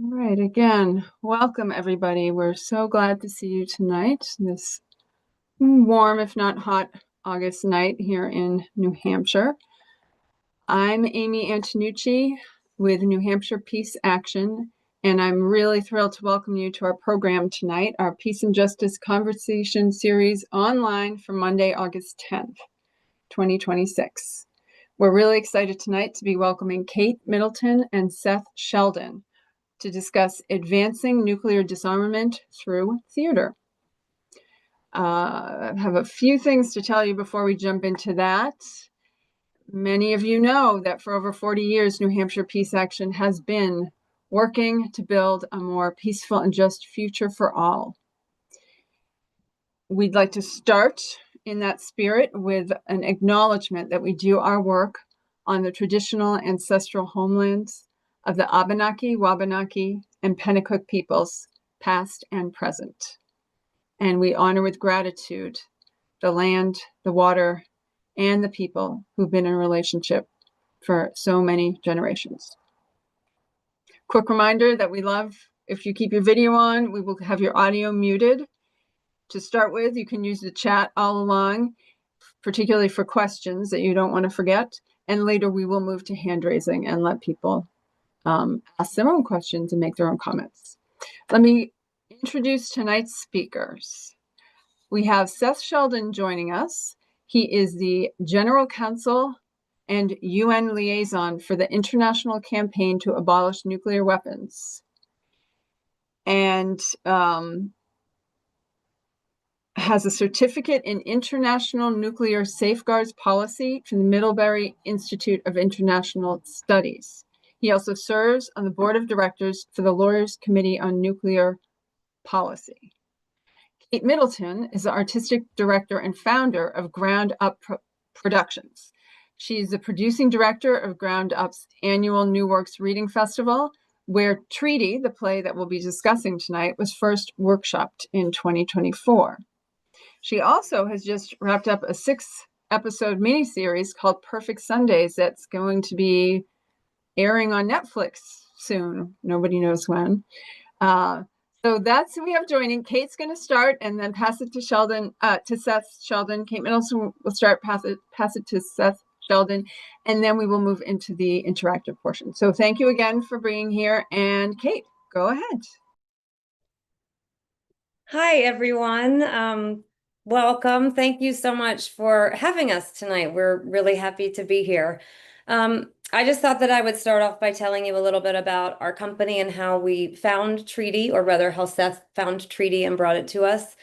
All right, again, welcome everybody. We're so glad to see you tonight, this warm, if not hot, August night here in New Hampshire. I'm Amy Antonucci with New Hampshire Peace Action, and I'm really thrilled to welcome you to our program tonight, our Peace and Justice Conversation Series online for Monday, August 10th, 2026. We're really excited tonight to be welcoming Kate Middleton and Seth Shelden to discuss advancing nuclear disarmament through theater. I have a few things to tell you before we jump into that. Many of you know that for over 40 years, New Hampshire Peace Action has been working to build a more peaceful and just future for all. We'd like to start in that spirit with an acknowledgement that we do our work on the traditional ancestral homelands of the Abenaki, Wabanaki, and Pennacook peoples, past and present. And we honor with gratitude the land, the water, and the people who've been in relationship for so many generations. Quick reminder that we love, if you keep your video on, we will have your audio muted. To start with, you can use the chat all along, particularly for questions that you don't want to forget. And later we will move to hand raising and let people ask their own questions and make their own comments. Let me introduce tonight's speakers. We have Seth Shelden joining us. He is the General Counsel and UN Liaison for the International Campaign to Abolish Nuclear Weapons, and has a certificate in International Nuclear Safeguards Policy from the Middlebury Institute of International Studies. He also serves on the board of directors for the Lawyers Committee on Nuclear Policy. Kate Middleton is the artistic director and founder of Ground Up Productions. She's the producing director of Ground Up's annual New Works Reading Festival, where Treaty, the play that we'll be discussing tonight, was first workshopped in 2024. She also has just wrapped up a 6-episode miniseries called Perfect Sundays that's going to be airing on Netflix soon. Nobody knows when. So that's who we have joining. Kate's going to start and then pass it to Seth Shelden. Kate Middleton will start, pass it to Seth Shelden, and then we will move into the interactive portion. So thank you again for being here. And Kate, go ahead. Hi, everyone. Welcome. Thank you so much for having us tonight. We're really happy to be here. I just thought that I would start off by telling you a little bit about our company and how we found Treaty, or rather how Seth found Treaty and brought it to us.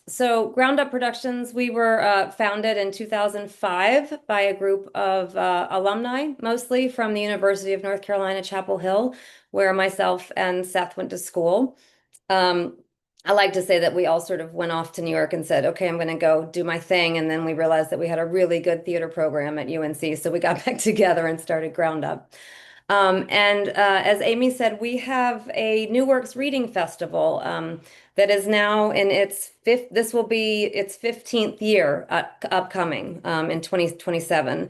So Ground Up Productions, we were founded in 2005 by a group of alumni, mostly from the University of North Carolina, Chapel Hill, where myself and Seth went to school. I like to say that we all sort of went off to New York and said, okay, I'm going to go do my thing. And then we realized that we had a really good theater program at UNC. So we got back together and started Ground Up. As Amy said, we have a New Works Reading Festival that is now in its this will be its 15th year upcoming in 2027.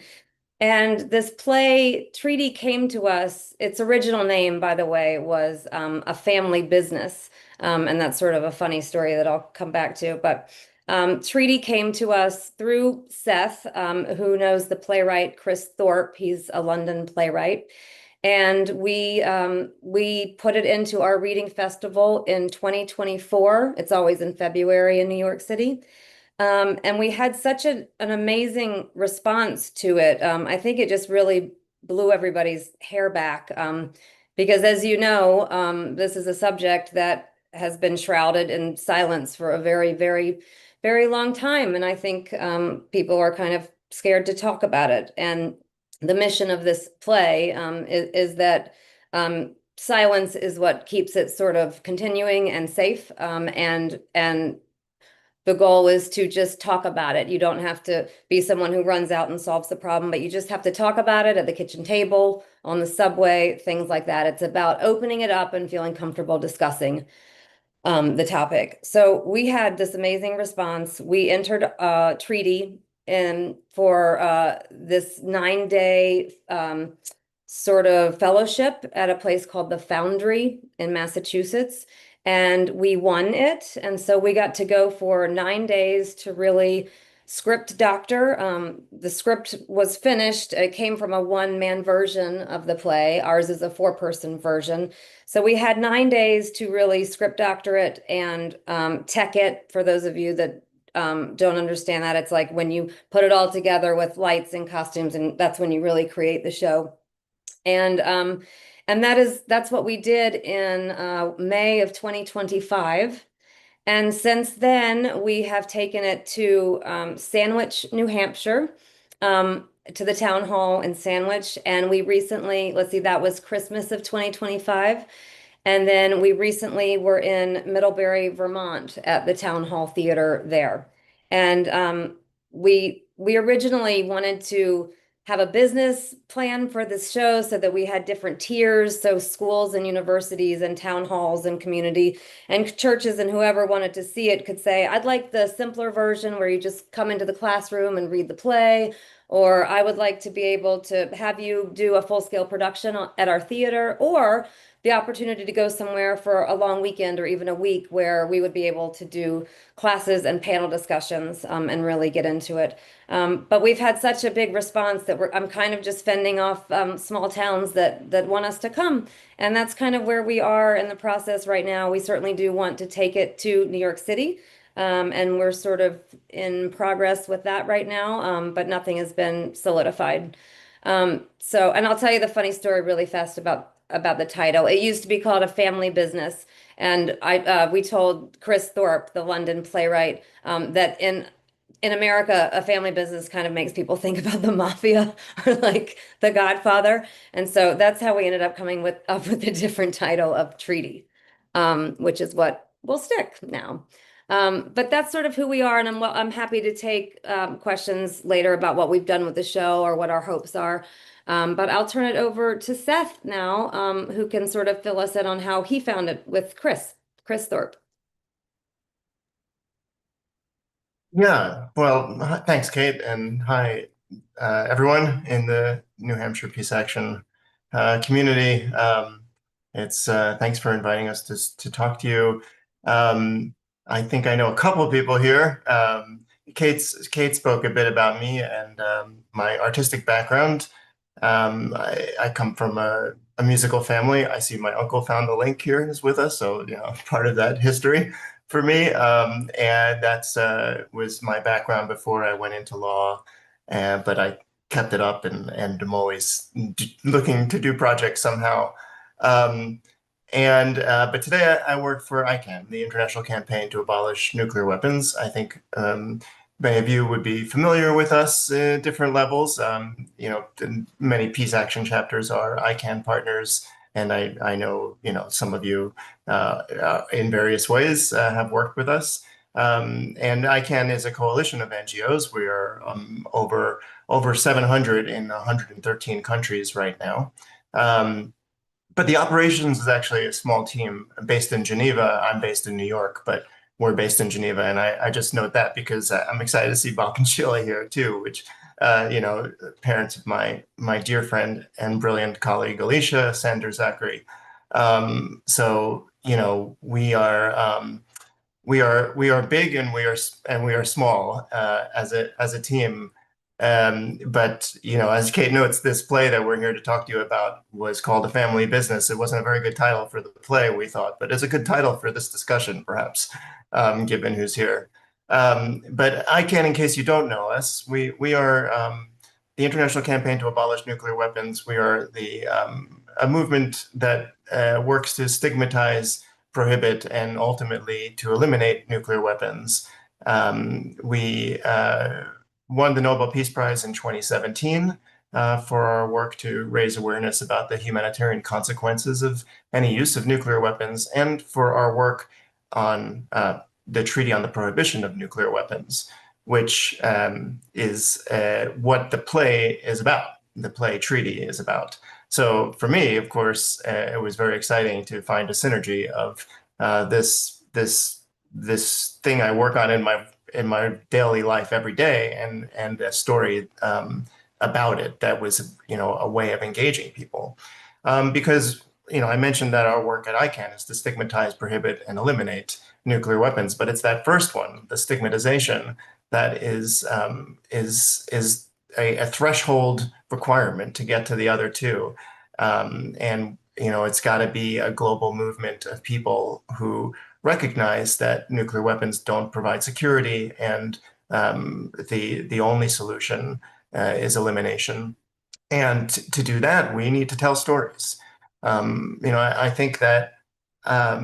And this play, Treaty, came to us. Its original name, by the way, was A Family Business. And that's sort of a funny story that I'll come back to. But Treaty came to us through Seth, who knows the playwright Chris Thorpe. He's a London playwright. And we put it into our reading festival in 2024. It's always in February in New York City. And we had such an amazing response to it. I think it just really blew everybody's hair back. Because as you know, this is a subject that has been shrouded in silence for a very, very, very long time. And I think people are kind of scared to talk about it. And the mission of this play is that silence is what keeps it sort of continuing and safe. And the goal is to just talk about it. You don't have to be someone who runs out and solves the problem, but you just have to talk about it at the kitchen table, on the subway, things like that. It's about opening it up and feeling comfortable discussing the topic. So we had this amazing response. We entered Treaty for this 9-day sort of fellowship at a place called the Foundry in Massachusetts, and we won it. And so we got to go for 9 days to really script doctor. The script was finished. It came from a one-man version of the play. Ours is a four-person version. So we had 9 days to really script doctor it and tech it. For those of you that don't understand that, it's like when you put it all together with lights and costumes, and that's when you really create the show. And that's what we did in May of 2025. And since then, we have taken it to Sandwich, New Hampshire, to the town hall in Sandwich. And we recently, let's see, that was Christmas of 2025. And then we recently were in Middlebury, Vermont at the Town Hall Theater there. And we originally wanted to have a business plan for this show so that we had different tiers. So schools and universities and town halls and community and churches and whoever wanted to see it could say, I'd like the simpler version where you just come into the classroom and read the play. Or I would like to be able to have you do a full-scale production at our theater, or the opportunity to go somewhere for a long weekend or even a week where we would be able to do classes and panel discussions and really get into it. But we've had such a big response that I'm kind of just fending off small towns that want us to come. And that's kind of where we are in the process right now. We certainly do want to take it to New York City. And we're sort of in progress with that right now, but nothing has been solidified. And I'll tell you the funny story really fast about the title. It used to be called A Family Business, and we told Chris Thorpe, the London playwright, that in America, a family business kind of makes people think about the mafia or like The Godfather, and so that's how we ended up coming up with a different title of Treaty, which is what will stick now. But that's sort of who we are, and I'm happy to take questions later about what we've done with the show or what our hopes are. But I'll turn it over to Seth now, who can sort of fill us in on how he found it with Chris Thorpe. Yeah, well, thanks, Kate, and hi, everyone in the New Hampshire Peace Action community. It's thanks for inviting us to talk to you. I think I know a couple of people here. Kate spoke a bit about me and my artistic background. I come from a musical family. I see my uncle found the link here is with us, so part of that history for me. And that's was my background before I went into law, but I kept it up and am always looking to do projects somehow. But today I work for ICAN, the International Campaign to Abolish Nuclear Weapons. I think many of you would be familiar with us at different levels. Many peace action chapters are ICAN partners, and I know some of you in various ways have worked with us. And ICAN is a coalition of NGOs. We are over 700 in 113 countries right now. But the operations is actually a small team based in Geneva. I'm based in New York, but we're based in Geneva. And I just note that because I'm excited to see Bob and Sheila here too, which, parents of my dear friend and brilliant colleague, Alicia Sander-Zachary. We are big and we are small as a team. But as Kate notes, this play that we're here to talk to you about was called A Family Business. It wasn't a very good title for the play, we thought, but it's a good title for this discussion, perhaps, given who's here. But ICAN, in case you don't know us, we are the International Campaign to Abolish Nuclear Weapons. We are a movement that works to stigmatize, prohibit, and ultimately to eliminate nuclear weapons. We won the Nobel Peace Prize in 2017 for our work to raise awareness about the humanitarian consequences of any use of nuclear weapons, and for our work on the Treaty on the Prohibition of Nuclear Weapons, which is what the play is about. The play Treaty is about. So for me, of course, it was very exciting to find a synergy of this thing I work on in my daily life every day, and a story about it that was, a way of engaging people. Because, I mentioned that our work at ICAN is to stigmatize, prohibit, and eliminate nuclear weapons, but it's that first one, the stigmatization, that is a threshold requirement to get to the other two. And it's got to be a global movement of people who recognize that nuclear weapons don't provide security, and the only solution is elimination. And to do that, we need to tell stories. I think that a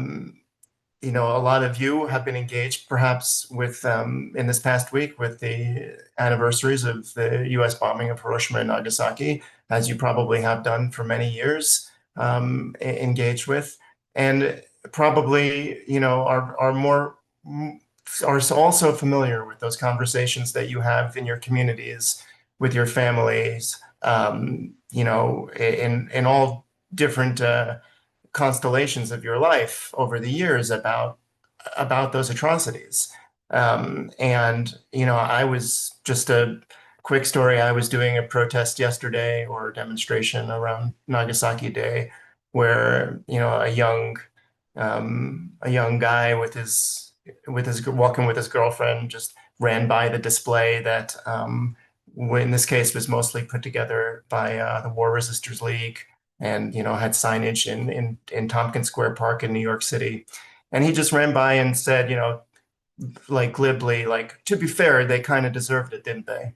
lot of you have been engaged perhaps with in this past week with the anniversaries of the U.S. bombing of Hiroshima and Nagasaki, as you probably have done for many years, engaged with, and probably are also familiar with those conversations that you have in your communities, with your families, in all different constellations of your life over the years about those atrocities. I was, just a quick story, I was doing a protest yesterday, or a demonstration around Nagasaki Day, where a young guy with his walking with his girlfriend just ran by the display that in this case was mostly put together by the War Resisters League, and had signage in Tompkins Square Park in New York City. And he just ran by and said, like glibly, like, to be fair, they kind of deserved it, didn't they?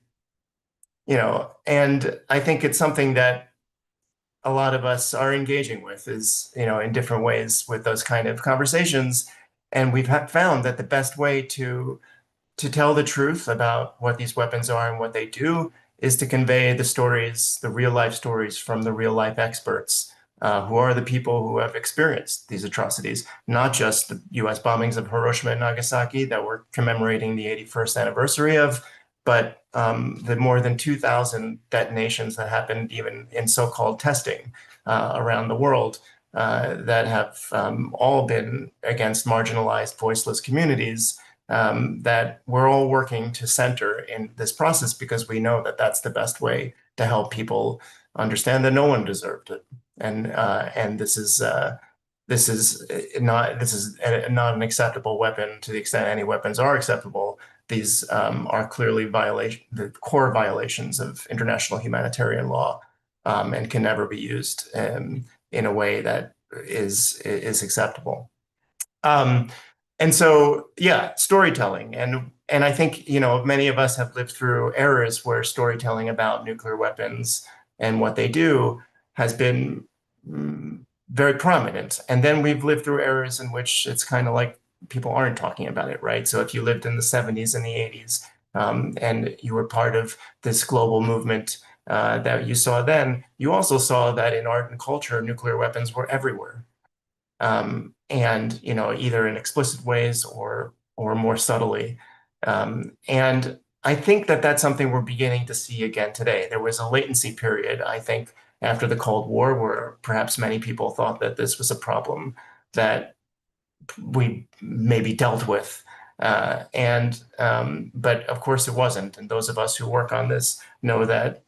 And I think it's something that a lot of us are engaging with, is, in different ways with those kind of conversations. And we've found that the best way to tell the truth about what these weapons are and what they do is to convey the stories, the real life stories from the real life experts, who are the people who have experienced these atrocities, not just the US bombings of Hiroshima and Nagasaki that we're commemorating the 81st anniversary of, but the more than 2,000 detonations that happened even in so-called testing around the world, that have all been against marginalized, voiceless communities, that we're all working to center in this process, because we know that that's the best way to help people understand that no one deserved it. And this is not an acceptable weapon, to the extent any weapons are acceptable. These are clearly the core violations of international humanitarian law, and can never be used in a way that is acceptable. And so, yeah, storytelling. And I think, many of us have lived through eras where storytelling about nuclear weapons and what they do has been very prominent. And then we've lived through eras in which it's kind of like people aren't talking about it, right? So if you lived in the 70s and the 80s, and you were part of this global movement that you saw then, you also saw that in art and culture, nuclear weapons were everywhere. And either in explicit ways or more subtly. And I think that that's something we're beginning to see again today. There was a latency period, I think, after the Cold War, where perhaps many people thought that this was a problem that we maybe dealt with. But of course it wasn't. And those of us who work on this know that,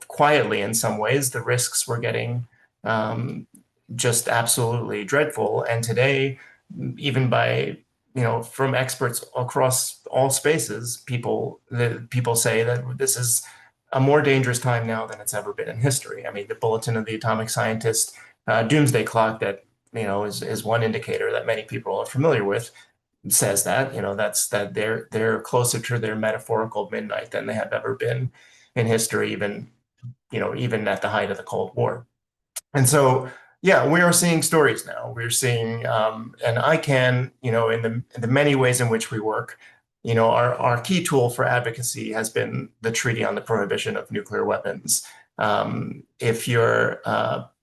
quietly in some ways, the risks were getting just absolutely dreadful. And today, even by, from experts across all spaces, people say that this is a more dangerous time now than it's ever been in history. I mean, the Bulletin of the Atomic Scientist Doomsday Clock, that, is one indicator that many people are familiar with, says that, that they're closer to their metaphorical midnight than they have ever been in history, even at the height of the Cold War. And so, yeah, we are seeing stories now. We're seeing, and ICAN, in the many ways in which we work, our key tool for advocacy has been the Treaty on the Prohibition of Nuclear Weapons. If you're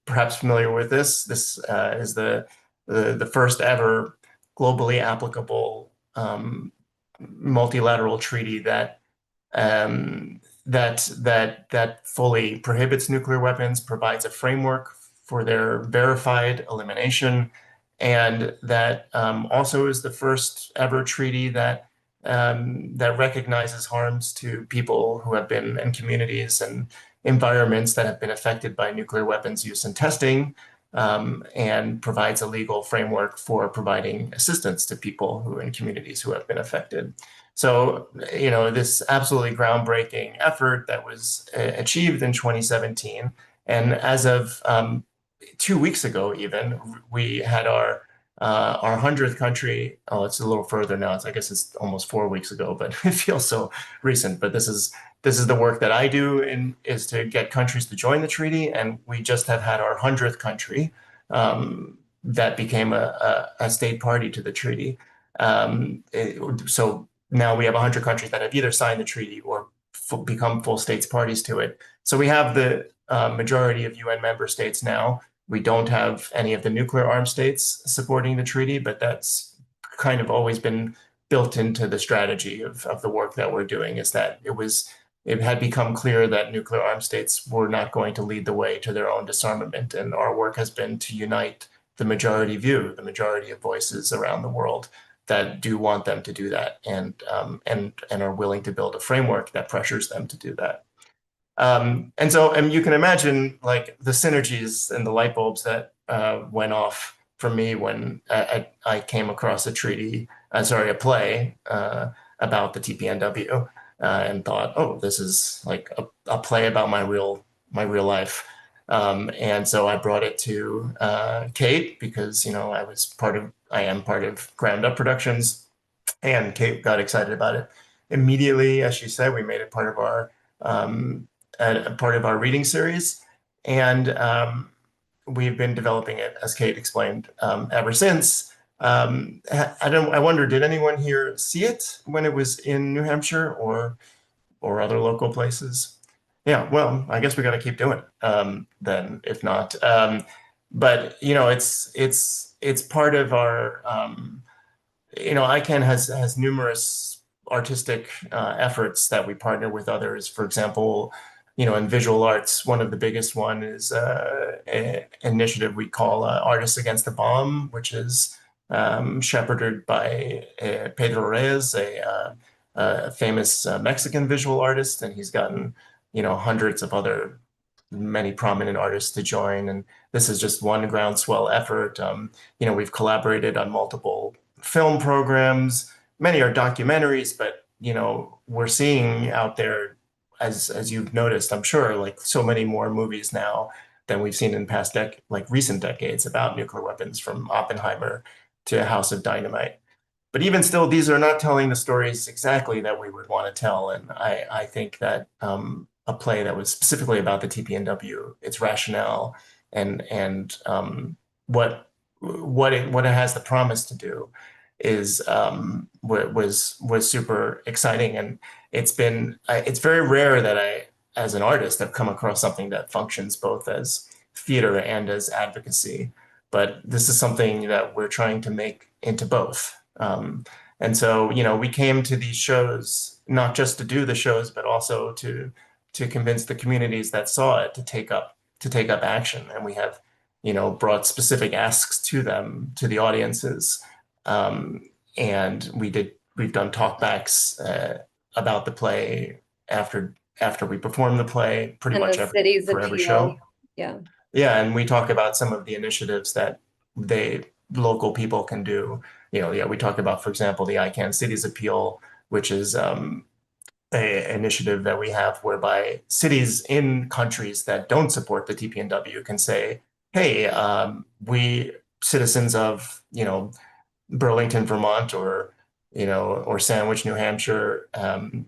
perhaps familiar with this is the first ever globally applicable multilateral treaty that fully prohibits nuclear weapons, provides a framework for their verified elimination, and that also is the first ever treaty that recognizes harms to people who have been, and communities environments that have been affected by nuclear weapons use and testing, and provides a legal framework for providing assistance to people who are in communities who have been affected. So, this absolutely groundbreaking effort that was achieved in 2017. And as of 2 weeks ago, even, we had our 100th country. Oh, it's a little further now. I guess it's almost 4 weeks ago, but it feels so recent. But this is the work that I do, is to get countries to join the treaty. And we just have had our 100th country that became a state party to the treaty. So now we have 100 countries that have either signed the treaty or become full states parties to it. So we have the majority of UN member states now. We don't have any of the nuclear armed states supporting the treaty, but that's kind of always been built into the strategy of the work that we're doing, is that it had become clear that nuclear armed states were not going to lead the way to their own disarmament. And our work has been to unite the majority view, the majority of voices around the world that do want them to do that, and are willing to build a framework that pressures them to do that. And you can imagine, like, the synergies and the light bulbs that went off for me when I came across a play about the TPNW, and thought, oh, this is like a play about my real life. And so I brought it to Kate, because I am part of Ground Up Productions, and Kate got excited about it immediately. As she said, we made it part of our reading series, and we've been developing it, as Kate explained, ever since. I wonder, did anyone here see it when it was in New Hampshire or other local places? Yeah, well, I guess we got to keep doing it then, if not. But it's part of our. ICAN has numerous artistic efforts that we partner with others. For example, in visual arts, one of the biggest one is an initiative we call Artists Against the Bomb, which is shepherded by Pedro Reyes, a famous Mexican visual artist, and he's gotten hundreds of many prominent artists to join. And this is just one groundswell effort. We've collaborated on multiple film programs. Many are documentaries, but we're seeing out there, as you've noticed, I'm sure, like, so many more movies now than we've seen in past recent decades about nuclear weapons, from Oppenheimer to House of Dynamite. But even still, these are not telling the stories exactly that we would want to tell. And I think that a play that was specifically about the TPNW, its rationale, and what it has the promise to do, is was super exciting. And it's very rare that I, as an artist, have come across something that functions both as theater and as advocacy. But this is something that we're trying to make into both. And so, we came to these shows not just to do the shows, but also to convince the communities that saw it to take up action. And we have, brought specific asks to them, to the audiences. And we've done talkbacks about the play after we perform the play, pretty much every show. Yeah, and we talk about some of the initiatives that local people can do. We talk about, for example, the ICAN Cities Appeal, which is an initiative that we have whereby cities in countries that don't support the TPNW can say, hey, we citizens of, Burlington, Vermont, or Sandwich, New Hampshire,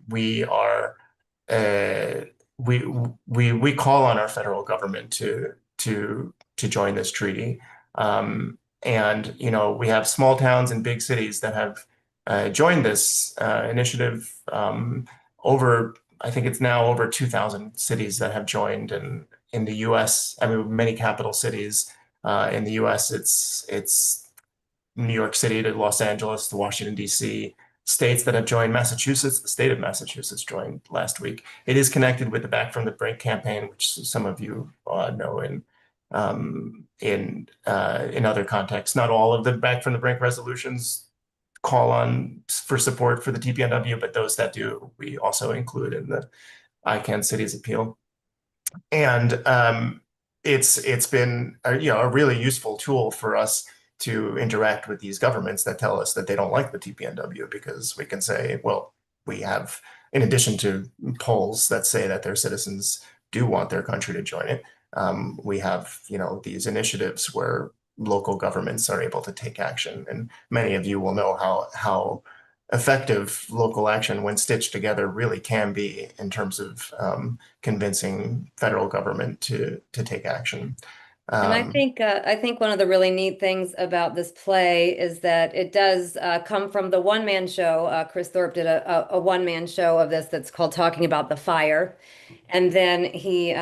we are we call on our federal government to join this treaty. And we have small towns and big cities that have joined this initiative. I think it's now over 2,000 cities that have joined. And in the U.S., I mean, many capital cities in the U.S., it's New York City to Los Angeles to Washington, D.C., states that have joined. Massachusetts, the state of Massachusetts joined last week. It is connected with the Back from the Brink campaign, which some of you know in other contexts. Not all of the Back from the Brink resolutions call on for support for the TPNW, but those that do, we also include in the ICAN Cities Appeal. And it's been a really useful tool for us to interact with these governments that tell us that they don't like the TPNW, because we can say, well, we have, in addition to polls that say that their citizens do want their country to join it, we have, these initiatives where local governments are able to take action. And many of you will know how effective local action, when stitched together, really can be in terms of convincing federal government to take action. And I think one of the really neat things about this play is that it does come from the one-man show. Chris Thorpe did a one-man show of this that's called Talking About the Fire. And then he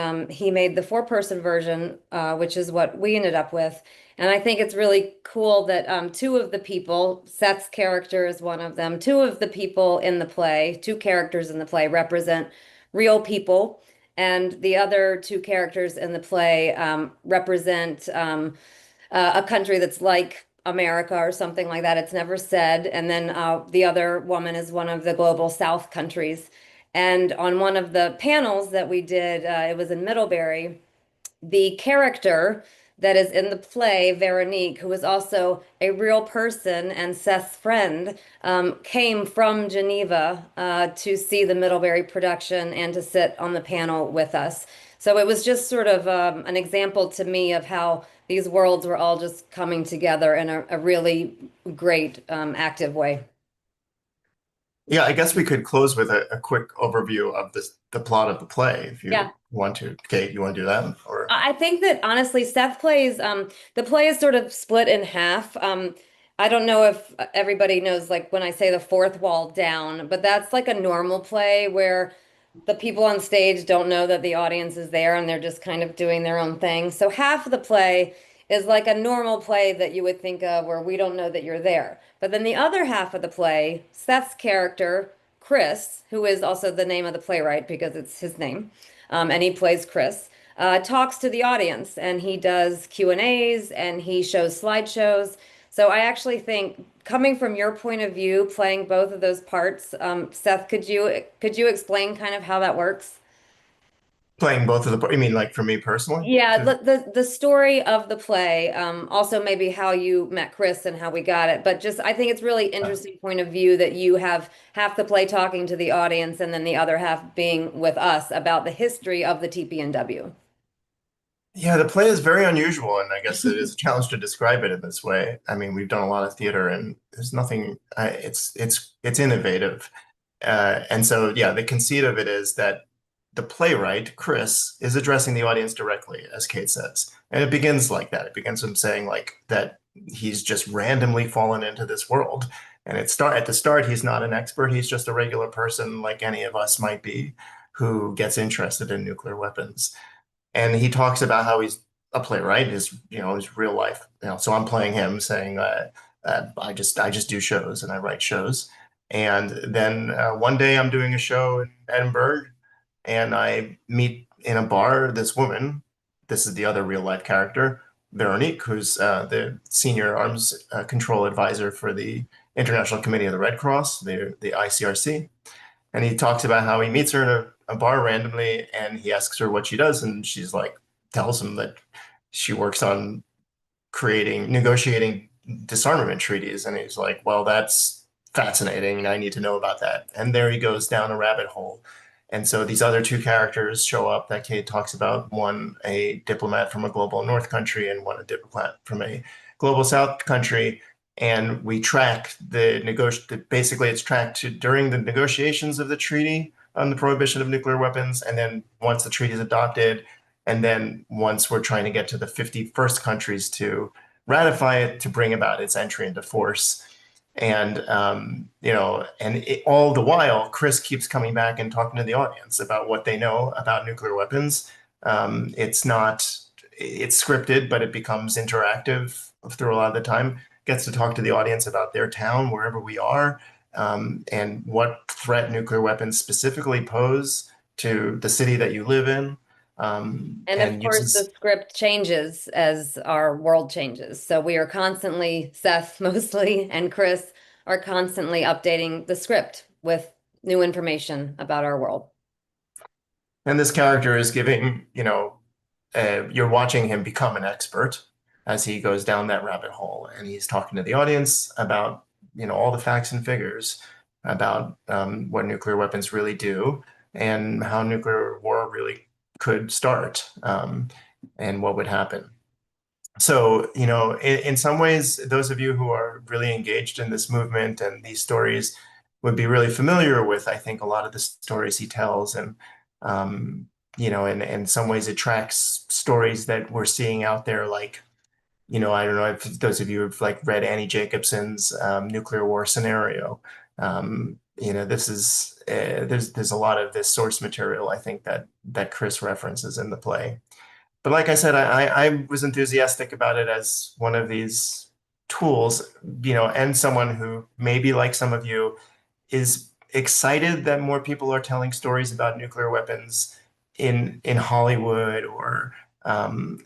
made the four-person version, which is what we ended up with. And I think it's really cool that two of the people, Seth's character is one of them, two of the people in the play, two characters in the play represent real people. And the other two characters in the play represent a country that's like America or something like that. It's never said. And then the other woman is one of the global South countries. And on one of the panels that we did, it was in Middlebury, the character that is in the play, Veronique, who is also a real person and Seth's friend, came from Geneva to see the Middlebury production and to sit on the panel with us. So it was just sort of an example to me of how these worlds were all just coming together in a really great, active way. Yeah, I guess we could close with a quick overview of the plot of the play, if you Yeah. want to. Kate, you want to do that? Or I think that honestly, Seth plays, the play is sort of split in half. I don't know if everybody knows, like when I say the fourth wall down, but that's like a normal play where the people on stage don't know that the audience is there and they're just kind of doing their own thing. So half of the play is like a normal play that you would think of where we don't know that you're there. But then the other half of the play, Seth's character, Chris, who is also the name of the playwright because it's his name, and he plays Chris, talks to the audience and he does Q&As and he shows slideshows. So I actually think coming from your point of view, playing both of those parts, Seth, could you explain kind of how that works? playing both of the, you mean like for me personally? Yeah, the story of the play, also maybe how you met Chris and how we got it, but just I think it's really interesting point of view that you have half the play talking to the audience and then the other half being with us about the history of the TPNW. Yeah, the play is very unusual, and I guess it is a challenge to describe it in this way. I mean, we've done a lot of theater, and there's nothing. It's innovative, and so yeah, the conceit of it is that the playwright Chris is addressing the audience directly, as Kate says, and it begins like that. It begins with him saying like that he's just randomly fallen into this world, and at the start he's not an expert. He's just a regular person like any of us might be, who gets interested in nuclear weapons. And he talks about how he's a playwright, his real life. So I'm playing him, saying, I just do shows and I write shows. And then one day I'm doing a show in Edinburgh, and I meet in a bar this woman. This is the other real life character, Veronique, who's the senior arms control advisor for the International Committee of the Red Cross, the ICRC. And he talks about how he meets her in a bar randomly, and he asks her what she does, and she's like, tells him that she works on negotiating disarmament treaties. And he's like, well, that's fascinating. I need to know about that. And there he goes down a rabbit hole. And so these other two characters show up that Kate talks about, one a diplomat from a global North country and one a diplomat from a global South country. And we track basically it's tracked during the negotiations of the treaty on the prohibition of nuclear weapons. And then once the treaty is adopted, and then once we're trying to get to the 51st countries to ratify it to bring about its entry into force. And, all the while, Chris keeps coming back and talking to the audience about what they know about nuclear weapons. It's scripted, but it becomes interactive through a lot of the time. Gets to talk to the audience about their town, wherever we are, and what threat nuclear weapons specifically pose to the city that you live in. And of course, the script changes as our world changes. So we are constantly, Seth mostly, and Chris are constantly updating the script with new information about our world. And this character is giving, you're watching him become an expert as he goes down that rabbit hole, and he's talking to the audience about, all the facts and figures about what nuclear weapons really do and how nuclear war really could start, and what would happen. So, in some ways, those of you who are really engaged in this movement and these stories would be really familiar with, I think, a lot of the stories he tells. And, in some ways it tracks stories that we're seeing out there, like, I don't know if those of you have like read Annie Jacobson's nuclear war scenario. This is there's a lot of this source material, I think, that Chris references in the play. But like I said, I was enthusiastic about it as one of these tools, and someone who maybe, like some of you, is excited that more people are telling stories about nuclear weapons in Hollywood or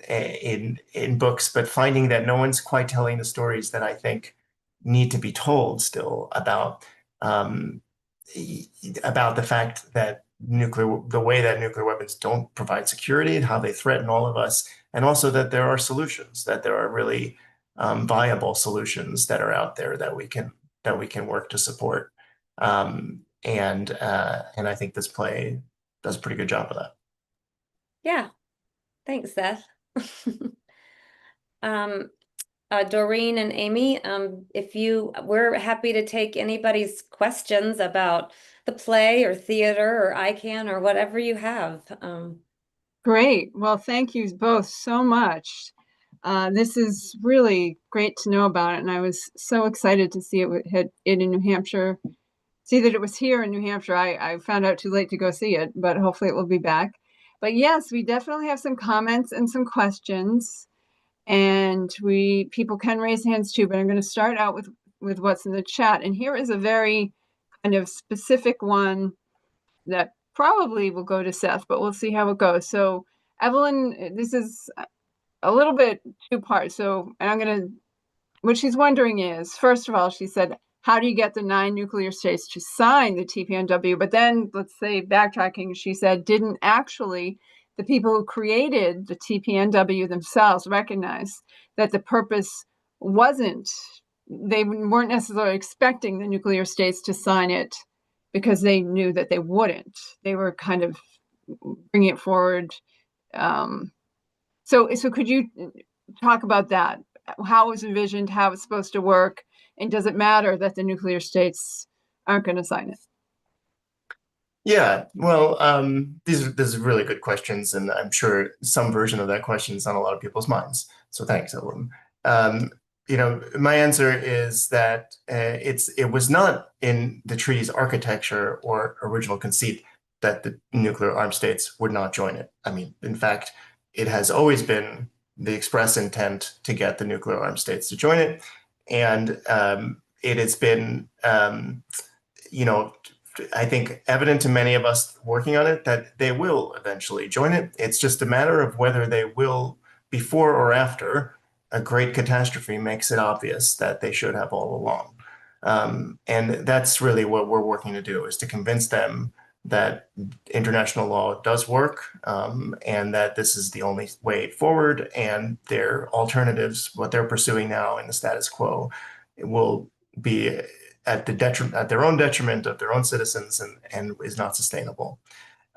in books, but finding that no one's quite telling the stories that I think need to be told still um, about the fact that the way that nuclear weapons don't provide security and how they threaten all of us, and also that there are solutions, that there are really viable solutions that are out there that we can work to support. And I think this play does a pretty good job of that. Yeah, thanks, Seth. Doreen and Amy, we're happy to take anybody's questions about the play or theater or ICAN or whatever you have. Great. Well, thank you both so much. This is really great to know about it, and I was so excited to see it in New Hampshire. See that it was here in New Hampshire. I found out too late to go see it, but hopefully it will be back. But yes, we definitely have some comments and some questions, and people can raise hands too. But I'm going to start out with what's in the chat, and here is a very kind of specific one that probably will go to Seth, but we'll see how it goes. So Evelyn, this is a little bit two parts. So, and what she's wondering is, first of all, she said, how do you get the 9 nuclear states to sign the TPNW? But then, let's say, backtracking, she said, didn't actually the people who created the TPNW themselves recognize that the purpose they weren't necessarily expecting the nuclear states to sign it because they knew that they wouldn't. They were kind of bringing it forward. So could you talk about that? How it was envisioned, how it's supposed to work, and does it matter that the nuclear states aren't going to sign it? Yeah, well, these are really good questions, and I'm sure some version of that question is on a lot of people's minds. So thanks, Evelyn. My answer is that it was not in the treaty's architecture or original conceit that the nuclear armed states would not join it. I mean, in fact, it has always been the express intent to get the nuclear armed states to join it, and it has been, I think, evident to many of us working on it that they will eventually join it. It's just a matter of whether they will before or after a great catastrophe makes it obvious that they should have all along. And that's really what we're working to do, is to convince them that international law does work, and that this is the only way forward, and their alternatives, what they're pursuing now in the status quo, it will be at their own detriment of their own citizens, and is not sustainable.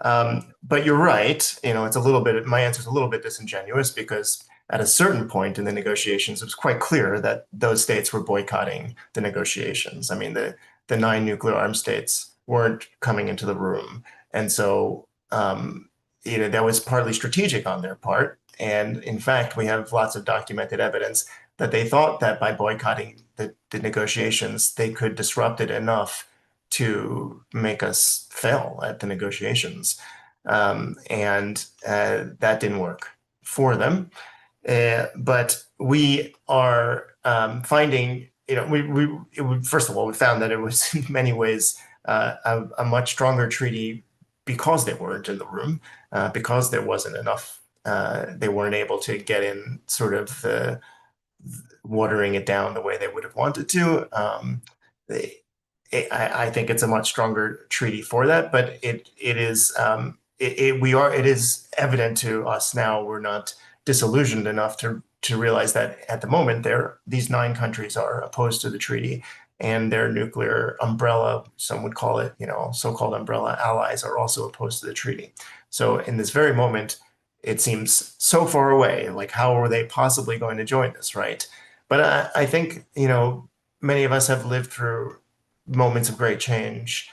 But you're right, it's my answer is a little bit disingenuous, because at a certain point in the negotiations, it was quite clear that those states were boycotting the negotiations. I mean, the 9 nuclear armed states weren't coming into the room. And so, that was partly strategic on their part. And in fact, we have lots of documented evidence that they thought that by boycotting the negotiations, they could disrupt it enough to make us fail at the negotiations. And that didn't work for them. But we are finding, first of all, we found that it was in many ways a much stronger treaty because they weren't in the room, because there wasn't enough, they weren't able to get in sort of the watering it down the way they would have wanted to. I think it's a much stronger treaty for that, but it is it is evident to us now, we're not disillusioned enough to realize that at the moment these 9 countries are opposed to the treaty, and their nuclear umbrella, some would call it, so-called umbrella allies, are also opposed to the treaty. So in this very moment, it seems so far away. Like, how are they possibly going to join this, right? But I think, many of us have lived through moments of great change,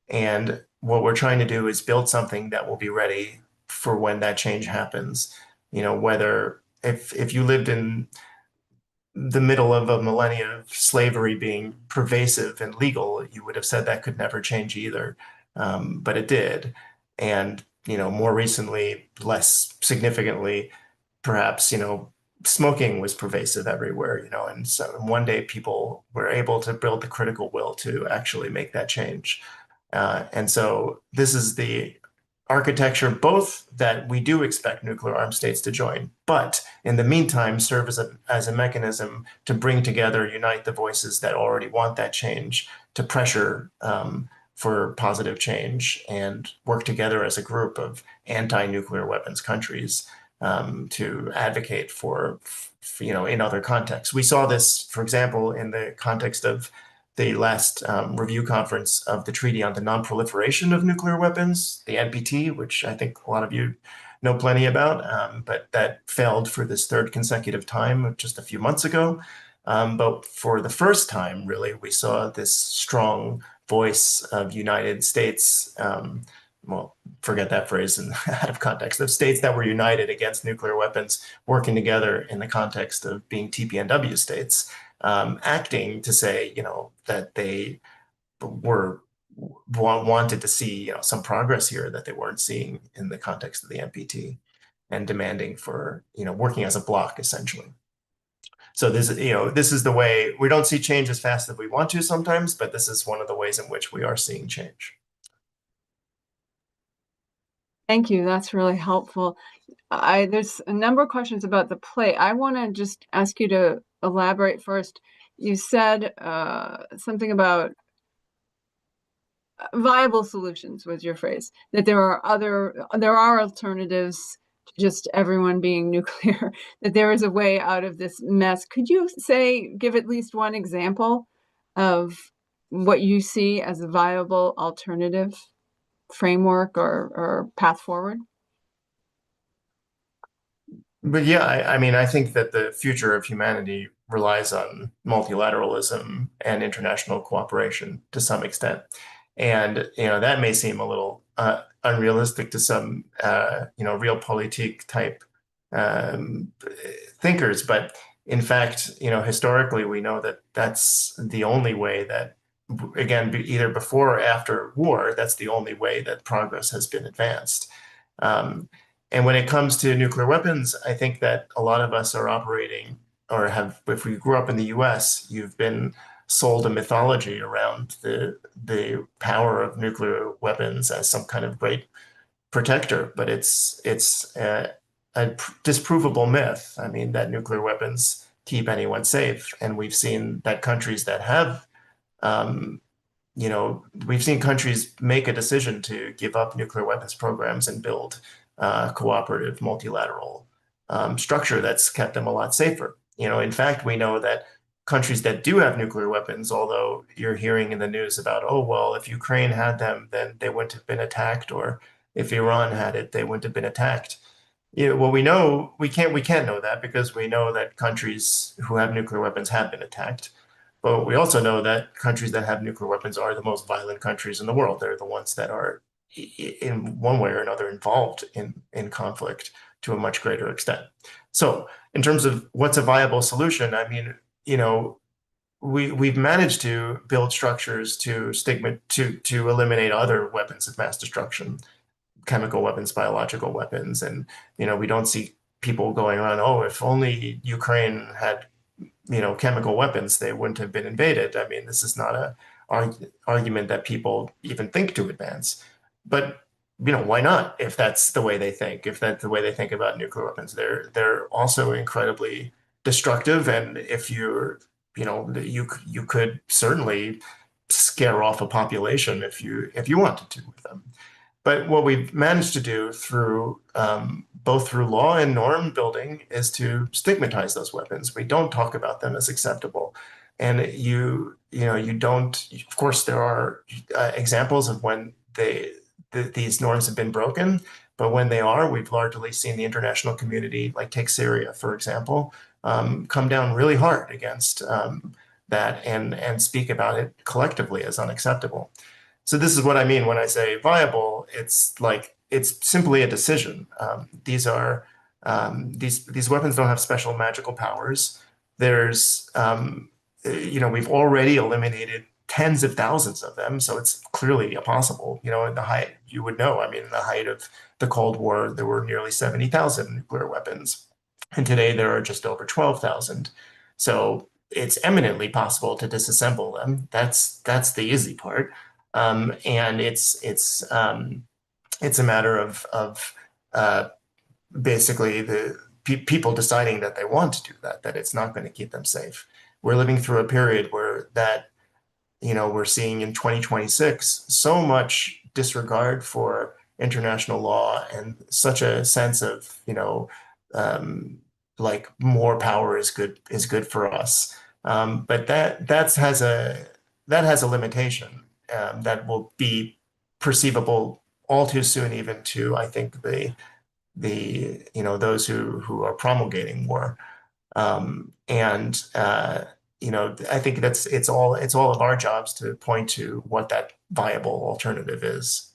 and what we're trying to do is build something that will be ready for when that change happens. Whether if you lived in the middle of a millennia of slavery being pervasive and legal, you would have said that could never change either. But it did. And, more recently, less significantly, perhaps, smoking was pervasive everywhere, and so one day people were able to build the critical will to actually make that change. And so this is the architecture, both that we do expect nuclear armed states to join, but in the meantime serve as a mechanism to bring together, unite the voices that already want that change, to pressure for positive change, and work together as a group of anti-nuclear weapons countries to advocate for, in other contexts. We saw this, for example, in the context of the last review conference of the Treaty on the Non-Proliferation of Nuclear Weapons, the NPT, which I think a lot of you know plenty about, but that failed for this 3rd consecutive time just a few months ago. But for the first time, really, we saw this strong voice of United States, well, forget that phrase and out of context, of states that were united against nuclear weapons, working together in the context of being TPNW states, acting to say, that they wanted to see, some progress here that they weren't seeing in the context of the NPT, and demanding for, working as a bloc, essentially. So this is the way. We don't see change as fast as we want to sometimes, but this is one of the ways in which we are seeing change. Thank you. That's really helpful. There's a number of questions about the play. I want to just ask you to elaborate first. You said something about viable solutions was your phrase, that there are alternatives to just everyone being nuclear, that there is a way out of this mess. Could you give at least one example of what you see as a viable alternative framework or path forward? But yeah, I think that the future of humanity relies on multilateralism and international cooperation to some extent. And, that may seem a little unrealistic to some, realpolitik type thinkers. But in fact, historically, we know that that's the only way that, again, either before or after war, that's the only way that progress has been advanced. And when it comes to nuclear weapons, I think that a lot of us are operating, or if we grew up in the US, you've been sold a mythology around the power of nuclear weapons as some kind of great protector, but it's a disprovable myth. I mean, that nuclear weapons keep anyone safe, and we've seen that countries that have we've seen countries make a decision to give up nuclear weapons programs and build cooperative multilateral structure that's kept them a lot safer. In fact, we know that countries that do have nuclear weapons, although you're hearing in the news about, oh, well, if Ukraine had them, then they wouldn't have been attacked, or if Iran had it, they wouldn't have been attacked. Well, we know we can't know that, because we know that countries who have nuclear weapons have been attacked. But we also know that countries that have nuclear weapons are the most violent countries in the world. They're the ones that are, in one way or another, involved in conflict to a much greater extent. So in terms of what's a viable solution, I mean, we've managed to build structures to eliminate other weapons of mass destruction, chemical weapons, biological weapons. And, we don't see people going around, oh, if only Ukraine had, chemical weapons, they wouldn't have been invaded. I mean, this is not a argument that people even think to advance. But, why not? If that's the way they think, if that's the way they think about nuclear weapons, they're also incredibly destructive. And if you could certainly scare off a population if you wanted to with them. But what we've managed to do through both through law and norm building is to stigmatize those weapons. We don't talk about them as acceptable. And you don't, of course, there are examples of when these norms have been broken, but when they are, we've largely seen the international community, like take Syria, for example, come down really hard against that and speak about it collectively as unacceptable. So this is what I mean when I say viable. It's like it's simply a decision. These weapons don't have special magical powers. There's we've already eliminated tens of thousands of them, so it's clearly impossible. In the height, you would know. I mean, in the height of the Cold War, there were nearly 70,000 nuclear weapons, and today there are just over 12,000. So it's eminently possible to disassemble them. That's the easy part. And it's a matter of basically the people deciding that they want to do that it's not going to keep them safe. We're living through a period where we're seeing in 2026 so much disregard for international law and such a sense of like more power is good for us. But that has a limitation. That will be perceivable all too soon, even to, I think, those who are promulgating war. I think it's all of our jobs to point to what that viable alternative is,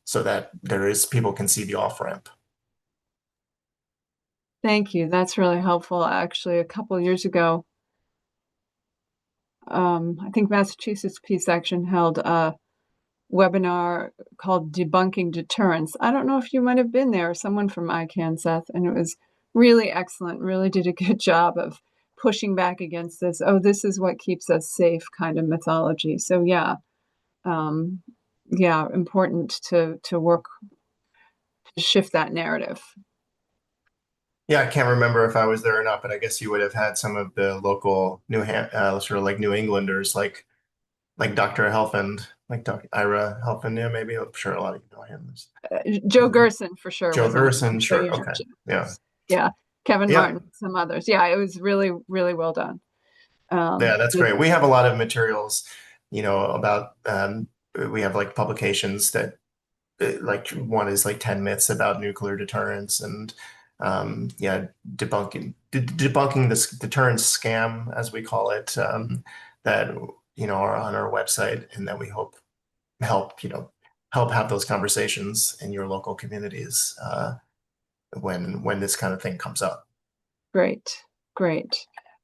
so that people can see the off ramp. Thank you. That's really helpful. Actually, a couple of years ago, I think Massachusetts Peace Action held a webinar called Debunking Deterrence. I don't know if you might have been there, or someone from ICAN, Seth, and it was really excellent, really did a good job of pushing back against this, this is what keeps us safe kind of mythology. So yeah, important to work to shift that narrative. Yeah, I can't remember if I was there or not, but I guess you would have had some of the local sort of like New Englanders, like Dr. Helfand, like Dr. Ira Helfand. Yeah, maybe. I'm sure a lot of you know him. Joe Gerson for sure. Joe Gerson, sure. Okay. Yeah. Kevin Martin, some others. Yeah, it was really, really well done. Yeah, that's great. We have a lot of materials, about we have like publications that like one is like 10 myths about nuclear deterrence and debunking this deterrence scam, as we call it, that are on our website, and that we hope help have those conversations in your local communities when this kind of thing comes up. Great.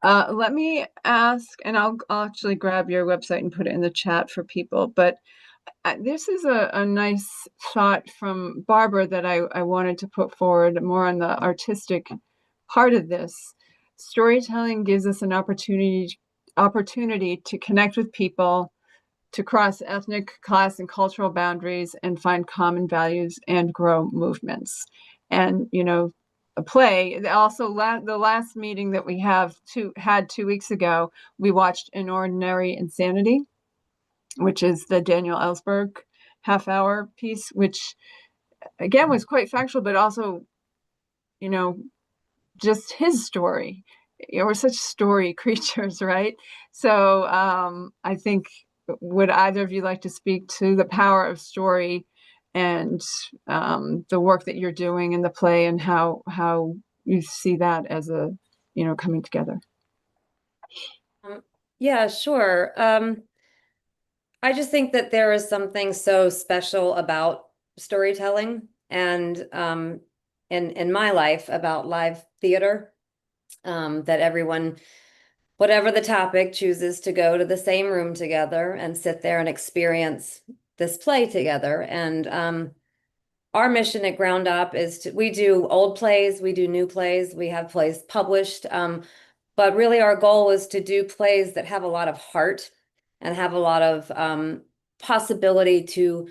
Let me ask, and I'll actually grab your website and put it in the chat for people, but this is a nice thought from Barbara that I wanted to put forward more on the artistic part of this. Storytelling gives us an opportunity to connect with people, to cross ethnic, class, and cultural boundaries and find common values and grow movements. And, a play, also the last meeting that we had 2 weeks ago, we watched An Ordinary Insanity, which is the Daniel Ellsberg half-hour piece, which again was quite factual, but also, just his story. We're such story creatures, right? So I think, would either of you like to speak to the power of story and the work that you're doing in the play, and how you see that as a, coming together? Yeah, sure. I just think that there is something so special about storytelling, and in my life, about live theater, that everyone, whatever the topic, chooses to go to the same room together and sit there and experience this play together. And our mission at Ground Up is we do old plays, we do new plays, we have plays published, but really our goal is to do plays that have a lot of heart and have a lot of possibility to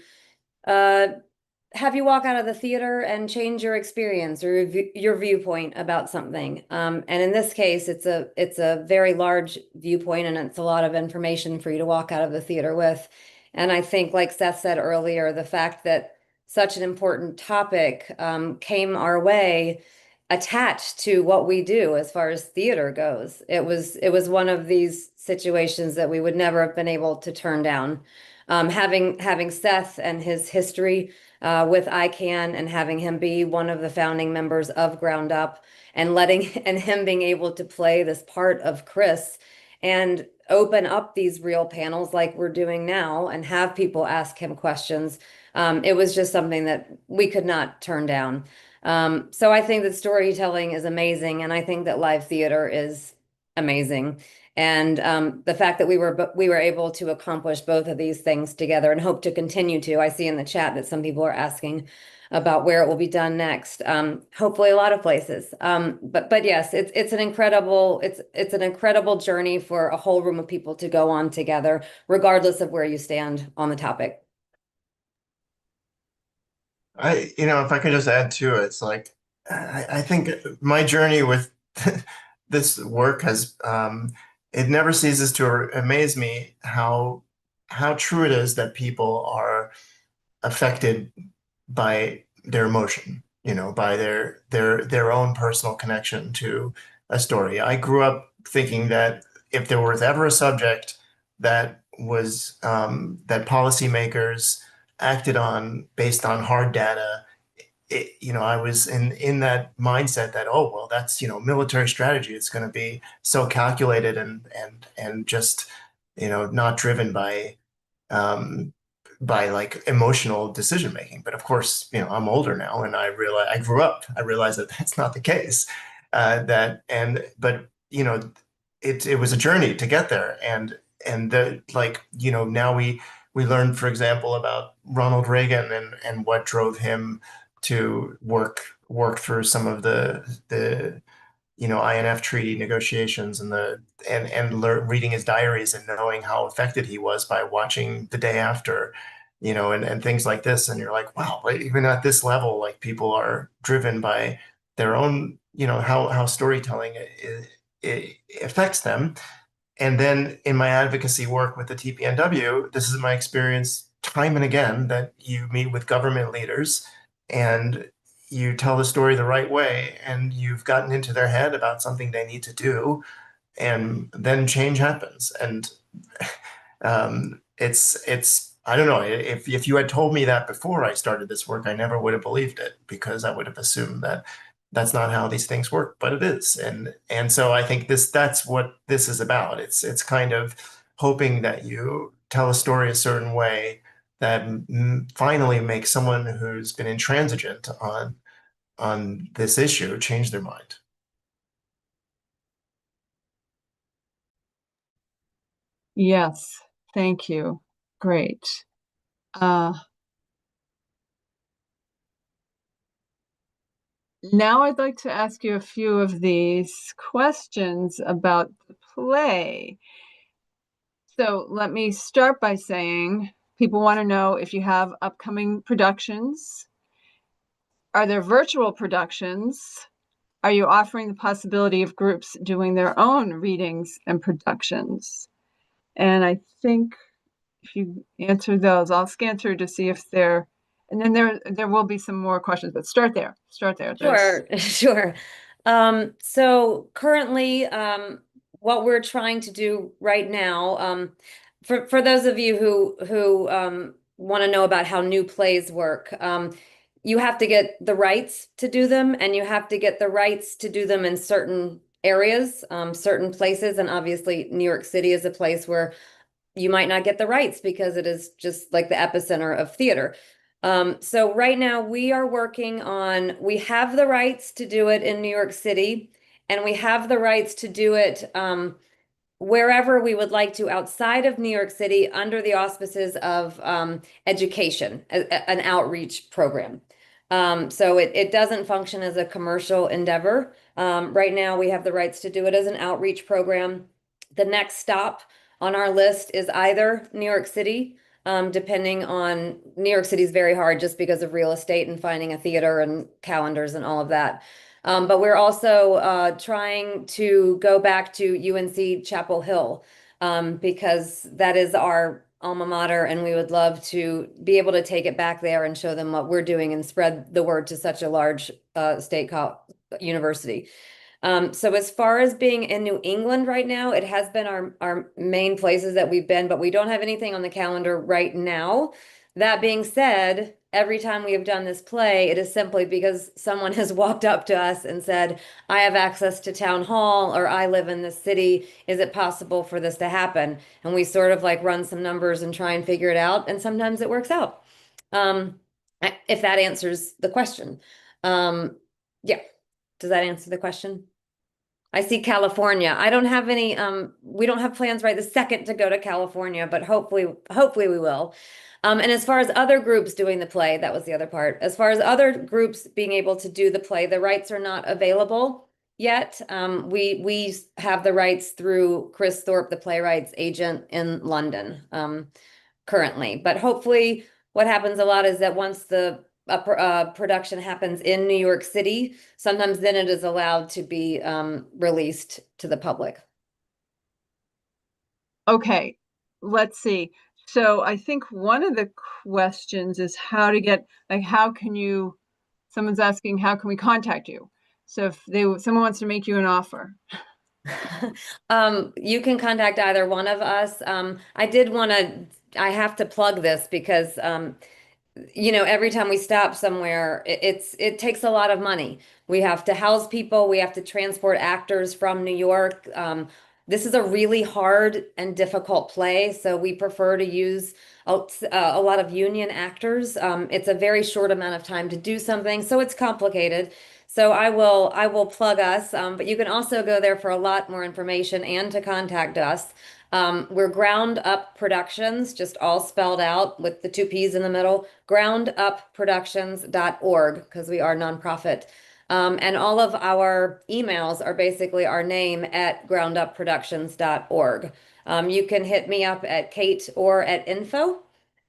have you walk out of the theater and change your experience or your viewpoint about something. And in this case, it's a very large viewpoint, and it's a lot of information for you to walk out of the theater with. And I think, like Seth said earlier, the fact that such an important topic came our way attached to what we do as far as theater goes. It was one of these situations that we would never have been able to turn down. Having Seth and his history with ICAN, and having him be one of the founding members of Ground Up, and him being able to play this part of Chris and open up these real panels like we're doing now and have people ask him questions. It was just something that we could not turn down. So I think that storytelling is amazing, and I think that live theater is amazing. And the fact that we were able to accomplish both of these things together, and hope to continue to. I see in the chat that some people are asking about where it will be done next. Hopefully a lot of places. But yes, it's an incredible journey for a whole room of people to go on together, regardless of where you stand on the topic. If I could just add to it, it's like, I think my journey with this work has, it never ceases to amaze me how true it is that people are affected by their emotion, by their own personal connection to a story. I grew up thinking that if there was ever a subject that was that policymakers acted on based on hard data, I was in that mindset that, oh, well, that's, military strategy. It's going to be so calculated and just, not driven by like emotional decision making. But of course, I'm older now, and I grew up. I realize that that's not the case. But it was a journey to get there, and now we learned, for example, about Ronald Reagan and what drove him to work through some of the INF treaty negotiations and reading his diaries and knowing how affected he was by watching The Day After, and things like this. And you're like, wow, even at this level, like, people are driven by their own, how storytelling it affects them. And then in my advocacy work with the TPNW, this is my experience time and again, that you meet with government leaders and you tell the story the right way, and you've gotten into their head about something they need to do, and then change happens. And it's I don't know, if you had told me that before I started this work, I never would have believed it, because I would have assumed that that's not how these things work, but it is. And so I think that's what this is about. It's kind of hoping that you tell a story a certain way that finally makes someone who's been intransigent on this issue change their mind. Yes, thank you. Great. Now I'd like to ask you a few of these questions about the play. So let me start by saying, people want to know if you have upcoming productions. Are there virtual productions? Are you offering the possibility of groups doing their own readings and productions? And I think if you answer those, I'll scan through to see if they're, and then there will be some more questions, but start there. Sure, sure. So currently, what we're trying to do right now, for those of you who want to know about how new plays work, you have to get the rights to do them, and you have to get the rights to do them in certain areas, certain places, and obviously New York City is a place where you might not get the rights because it is just like the epicenter of theater. So right now we are working on, we have the rights to do it in New York City, and we have the rights to do it wherever we would like to outside of New York City under the auspices of education, an outreach program. So it doesn't function as a commercial endeavor. Right now we have the rights to do it as an outreach program. The next stop on our list is either New York City, depending on, New York City is very hard just because of real estate and finding a theater and calendars and all of that. But we're also trying to go back to UNC Chapel Hill. because that is our alma mater, and we would love to be able to take it back there and show them what we're doing and spread the word to such a large state university. So as far as being in New England right now, it has been our main places that we've been, but we don't have anything on the calendar right now. That being said, every time we have done this play, it is simply because someone has walked up to us and said, I have access to town hall, or I live in this city. Is it possible for this to happen? And we sort of like run some numbers and try and figure it out. And sometimes it works out. If that answers the question. Yeah. Does that answer the question? I see California. I don't have any, we don't have plans right this second to go to California, but hopefully we will. And as far as other groups doing the play, that was the other part. As far as other groups being able to do the play, the rights are not available yet. We have the rights through Chris Thorpe, the playwright's agent in London, currently. But hopefully what happens a lot is that once the production happens in New York City, sometimes then it is allowed to be released to the public. Okay, let's see. So I think one of the questions is how to get, like, how can you, someone's asking, how can we contact you? So if someone wants to make you an offer. You can contact either one of us. I have to plug this because every time we stop somewhere, it takes a lot of money. We have to house people, we have to transport actors from New York. This is a really hard and difficult play, so we prefer to use a lot of union actors. It's a very short amount of time to do something, so it's complicated. So I will plug us, but you can also go there for a lot more information and to contact us. We're Ground Up Productions, just all spelled out with the two P's in the middle, groundupproductions.org, because we are nonprofit. And all of our emails are basically our name at groundupproductions.org. You can hit me up at Kate or at info.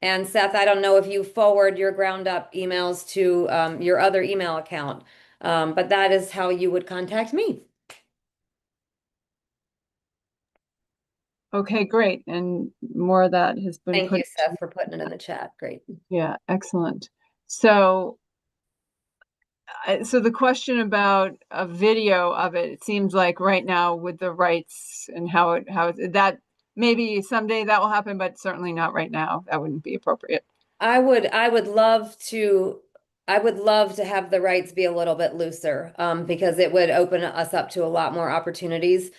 And Seth, I don't know if you forward your Ground Up emails to your other email account, but that is how you would contact me. Okay, great. And more of that has been Thank put. you, Seth, for putting it in the chat. Great. Yeah, excellent. So the question about a video of it, it seems like right now with the rights and how that maybe someday that will happen, but certainly not right now. That wouldn't be appropriate. I would love to have the rights be a little bit looser, because it would open us up to a lot more opportunities.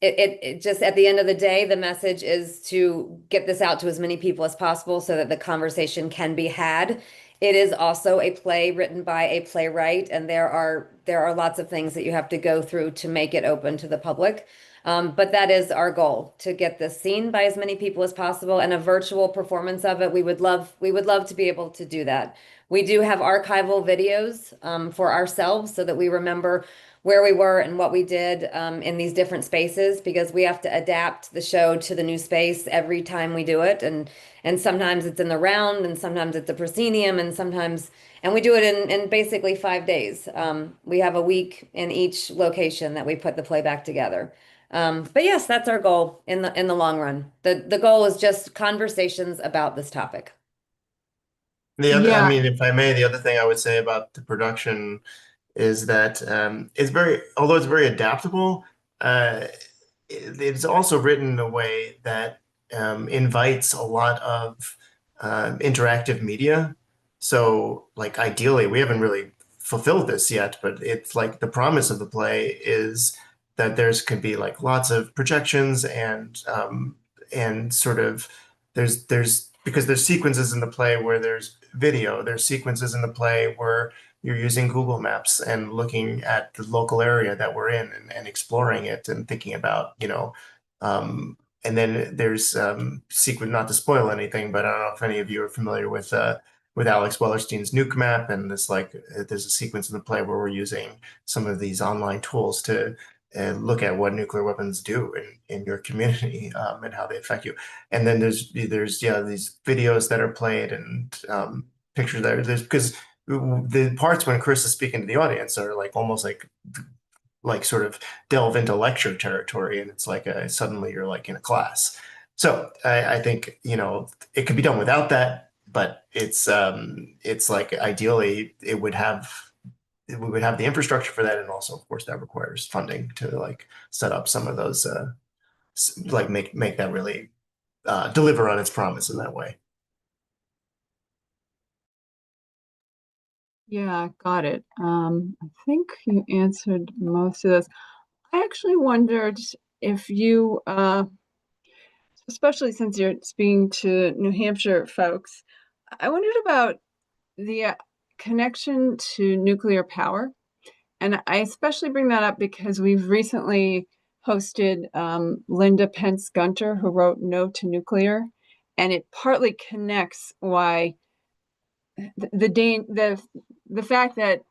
It just, at the end of the day, the message is to get this out to as many people as possible so that the conversation can be had. It is also a play written by a playwright, and there are lots of things that you have to go through to make it open to the public. But that is our goal, to get this seen by as many people as possible, and a virtual performance of it. We would love to be able to do that. We do have archival videos for ourselves so that we remember where we were and what we did in these different spaces, because we have to adapt the show to the new space every time we do it. And sometimes it's in the round, and sometimes it's a proscenium, and we do it in basically 5 days. We have a week in each location that we put the play back together. But yes, that's our goal in the long run. The goal is just conversations about this topic. I mean, if I may, the other thing I would say about the production is that although it's very adaptable, it's also written in a way that invites a lot of interactive media. So, like, ideally, we haven't really fulfilled this yet, but it's like the promise of the play is that could be like lots of projections and sort of there's because there's sequences in the play where there's video, there's sequences in the play where you're using Google Maps and looking at the local area that we're in and exploring it and thinking about, and then there's sequence, not to spoil anything, but I don't know if any of you are familiar with Alex Wellerstein's Nuke Map, and there's a sequence in the play where we're using some of these online tools to look at what nuclear weapons do in your community and how they affect you. And then there's these videos that are played and pictures that there's, because the parts when Chris is speaking to the audience are like almost like like sort of delve into lecture territory, and it's like suddenly you're like in a class. So I think, it could be done without that, but it's like ideally we would have the infrastructure for that, and also of course that requires funding to like set up some of those like make that really deliver on its promise in that way. Yeah, got it. I think you answered most of those. I actually wondered if you, especially since you're speaking to New Hampshire folks, I wondered about the connection to nuclear power. And I especially bring that up because we've recently hosted Linda Pence Gunter, who wrote No to Nuclear, and it partly connects why the fact that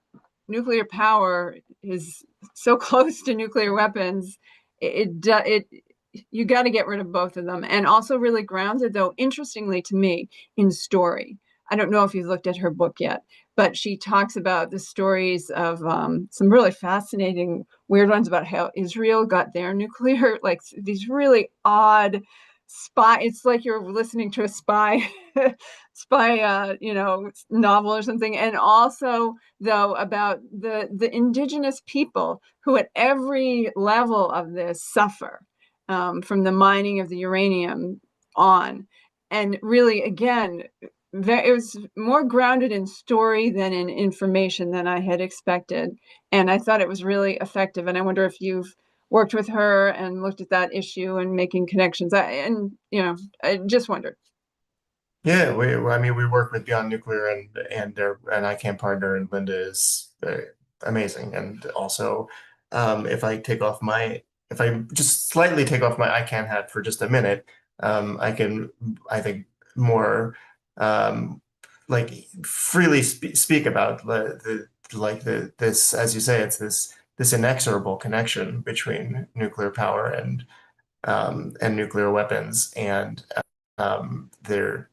nuclear power is so close to nuclear weapons, you got to get rid of both of them, and also really grounded, though, interestingly to me, in story. I don't know if you've looked at her book yet, but she talks about the stories of some really fascinating, weird ones about how Israel got their nuclear, like these really odd spy. It's like you're listening to a spy novel or something. And also, though, about the indigenous people who at every level of this suffer, from the mining of the uranium on. And really, again, it was more grounded in story than in information than I had expected. And I thought it was really effective. And I wonder if you've worked with her and looked at that issue and making connections. I just wondered. Yeah, I mean, we work with Beyond Nuclear, and their an ICAN partner, and Linda is amazing. And also, if I just slightly take off my ICAN hat for just a minute, I can, I think, more like freely speak about this, as you say, it's this inexorable connection between nuclear power and nuclear weapons, and the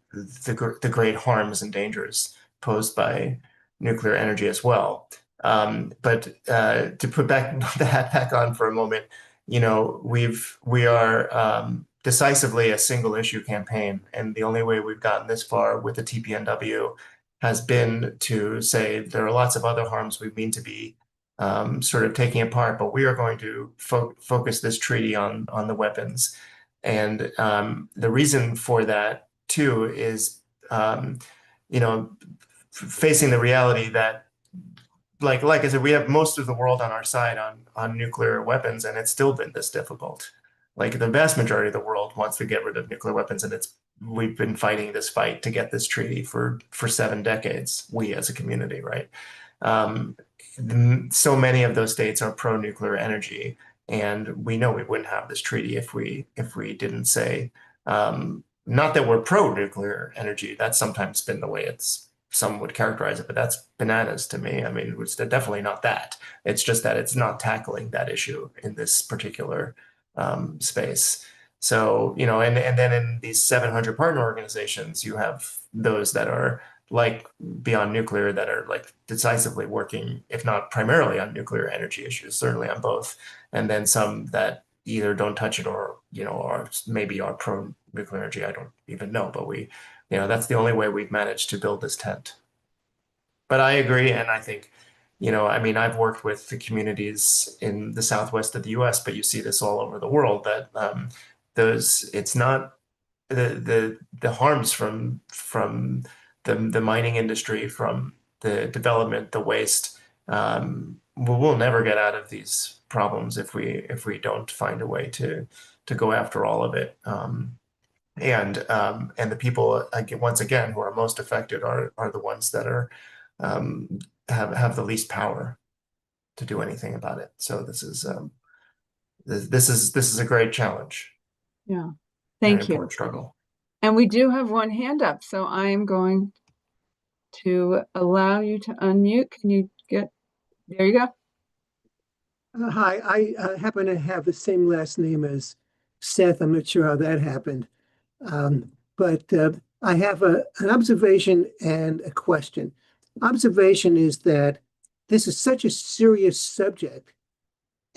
great harms and dangers posed by nuclear energy as well. But to put the hat back on for a moment, we are decisively a single issue campaign, and the only way we've gotten this far with the TPNW has been to say there are lots of other harms we mean to be sort of taking apart, but we are going to focus this treaty on the weapons. And the reason for that too is, facing the reality that, like I said, we have most of the world on our side on nuclear weapons, and it's still been this difficult. Like the vast majority of the world wants to get rid of nuclear weapons, and we've been fighting this fight to get this treaty for 7 decades. We as a community, right? So many of those states are pro-nuclear energy, and we know we wouldn't have this treaty if we didn't say, not that we're pro-nuclear energy. That's sometimes been the way some would characterize it, but that's bananas to me. I mean, it's definitely not that. It's just that it's not tackling that issue in this particular space. So, and then in these 700 partner organizations, you have those that are like Beyond Nuclear that are like decisively working, if not primarily on nuclear energy issues, certainly on both. And then some that either don't touch it or, or maybe are pro-nuclear energy. I don't even know, but that's the only way we've managed to build this tent. But I agree, and I think, I mean, I've worked with the communities in the southwest of the US, but you see this all over the world, that it's not the harms from the mining industry, from the development, the waste. We'll never get out of these problems if we don't find a way to go after all of it. And the people, once again, who are most affected are the ones that are have the least power to do anything about it. So this is a great challenge. Yeah, thank you. Important struggle. And we do have one hand up, so I am going to allow you to unmute. Can you there you go. Hi, I happen to have the same last name as Seth. I'm not sure how that happened. But I have an observation and a question. Observation is that this is such a serious subject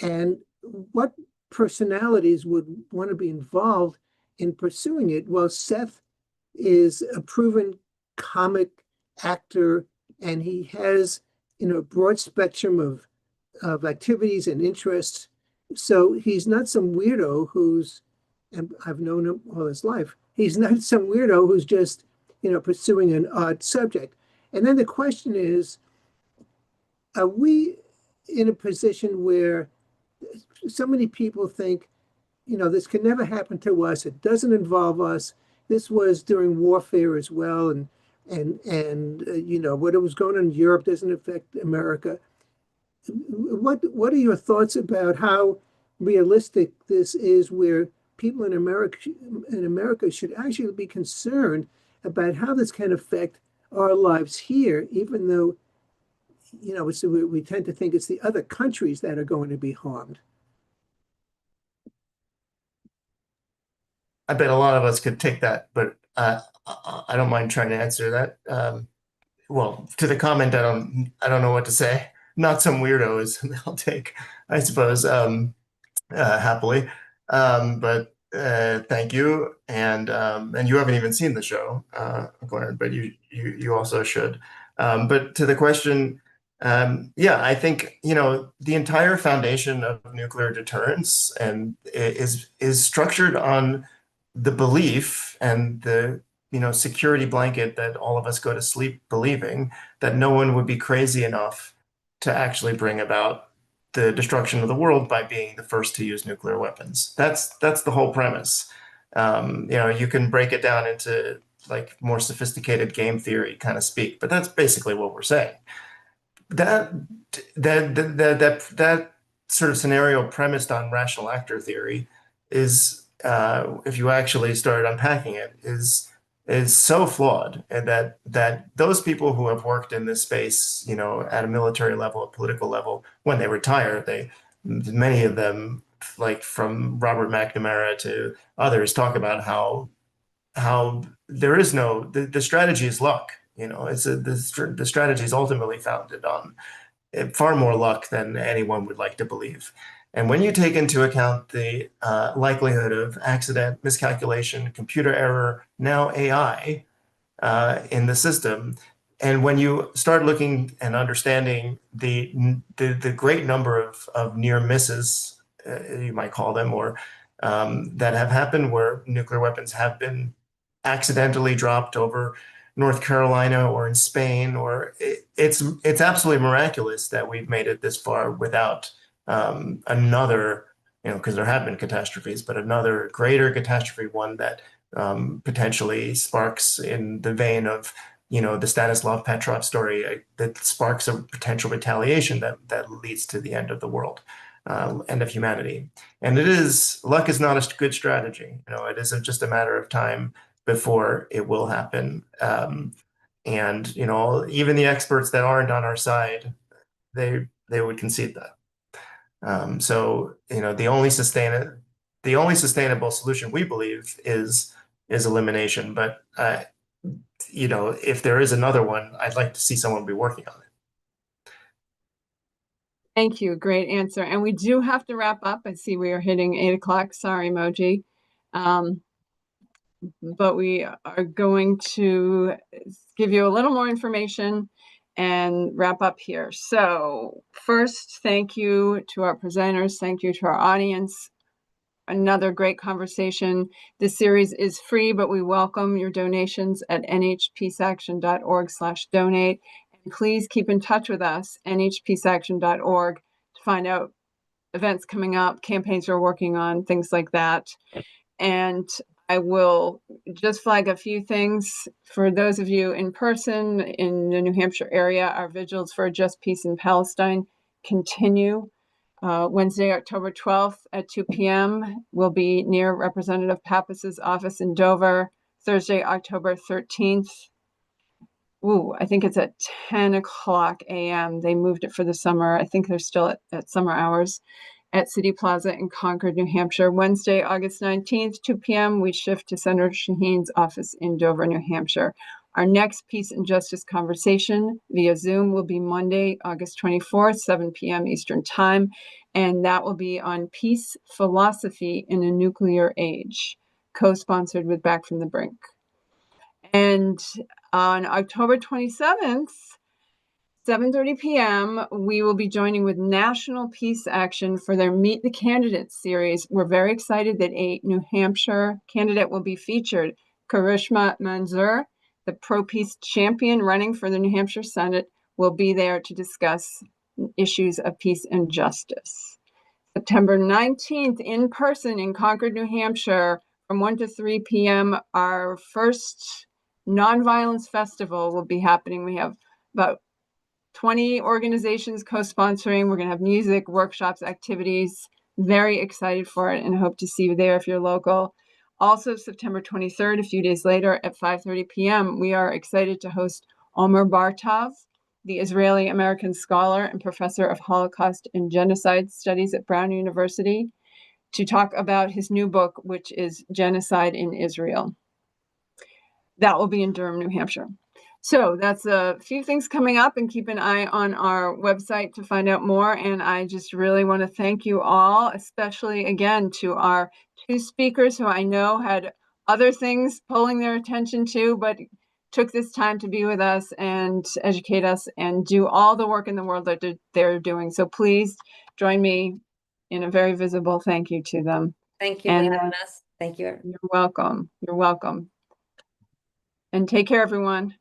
And what personalities would want to be involved in pursuing it? Well, Seth is a proven comic actor, and he has, a broad spectrum of activities and interests. So he's not some weirdo who's, and I've known him all his life, he's not some weirdo who's just, pursuing an odd subject. And then the question is, are we in a position where so many people think, this can never happen to us. It doesn't involve us. This was during warfare as well, and what was going on in Europe doesn't affect America. What are your thoughts about how realistic this is, where people in America should actually be concerned about how this can affect our lives here, even though, we tend to think it's the other countries that are going to be harmed. I bet a lot of us could take that, but I don't mind trying to answer that. Well, to the comment, I don't know what to say. Not some weirdos I'll take, I suppose, happily. But thank you, and you haven't even seen the show, Glenn, but you also should. But to the question, yeah, I think the entire foundation of nuclear deterrence and is structured on the belief and the security blanket that all of us go to sleep believing that no one would be crazy enough to actually bring about the destruction of the world by being the first to use nuclear weapons. That's the whole premise. You can break it down into like more sophisticated game theory kind of speak, but that's basically what we're saying. That sort of scenario premised on rational actor theory is, if you actually start unpacking it, is so flawed, and that those people who have worked in this space, at a military level, a political level, when they retire, many of them, like from Robert McNamara to others, talk about how there is the strategy is luck. The strategy is ultimately founded on far more luck than anyone would like to believe. And when you take into account the likelihood of accident, miscalculation, computer error, now AI in the system, and when you start looking and understanding the great number of near misses, you might call them, or that have happened where nuclear weapons have been accidentally dropped over North Carolina or in Spain, or it's absolutely miraculous that we've made it this far without another, because there have been catastrophes, but another greater catastrophe, one that potentially sparks in the vein of, the Stanislav Petrov story, that sparks a potential retaliation that leads to the end of the world, end of humanity. And luck is not a good strategy. It isn't just a matter of time before it will happen. And, even the experts that aren't on our side, they would concede that. So, the only sustainable solution, we believe, is elimination. But, if there is another one, I'd like to see someone be working on it. Thank you. Great answer. And we do have to wrap up. I see we are hitting 8 o'clock. Sorry, Moji. But we are going to give you a little more information and wrap up here. So first, thank you to our presenters. Thank you to our audience. Another great conversation. This series is free, but we welcome your donations at nhpeaceaction.org/donate. And please keep in touch with us, nhpeaceaction.org, to find out events coming up, campaigns we're working on, things like that. And I will just flag a few things for those of you in person in the New Hampshire area. Our vigils for a just peace in Palestine continue. Wednesday, October 12th at 2 p.m. will be near Representative Pappas's office in Dover. Thursday, October 13th. I think it's at 10 o'clock a.m. They moved it for the summer. I think they're still at summer hours at City Plaza in Concord, New Hampshire. Wednesday, August 19th, 2 p.m., we shift to Senator Shaheen's office in Dover, New Hampshire. Our next Peace and Justice conversation via Zoom will be Monday, August 24th, 7 p.m. Eastern Time, and that will be on peace philosophy in a nuclear age, co-sponsored with Back from the Brink. And on October 27th, 7:30 p.m., we will be joining with National Peace Action for their Meet the Candidates series. We're very excited that a New Hampshire candidate will be featured. Karishma Manzoor, the pro-peace champion running for the New Hampshire Senate, will be there to discuss issues of peace and justice. September 19th, in person in Concord, New Hampshire, from 1 to 3 p.m., our first Nonviolence Festival will be happening. We have about 20 organizations co-sponsoring. We're going to have music, workshops, activities. Very excited for it and hope to see you there if you're local. Also, September 23rd, a few days later at 5:30 p.m., we are excited to host Omer Bartov, the Israeli-American scholar and professor of Holocaust and Genocide Studies at Brown University, to talk about his new book, which is Genocide in Israel. That will be in Durham, New Hampshire. So that's a few things coming up, and keep an eye on our website to find out more. And I just really want to thank you all, especially again to our two speakers who I know had other things pulling their attention to, but took this time to be with us and educate us and do all the work in the world that they're doing. So please join me in a very visible thank you to them. Thank you for having us. Thank you. You're welcome. You're welcome. And take care, everyone.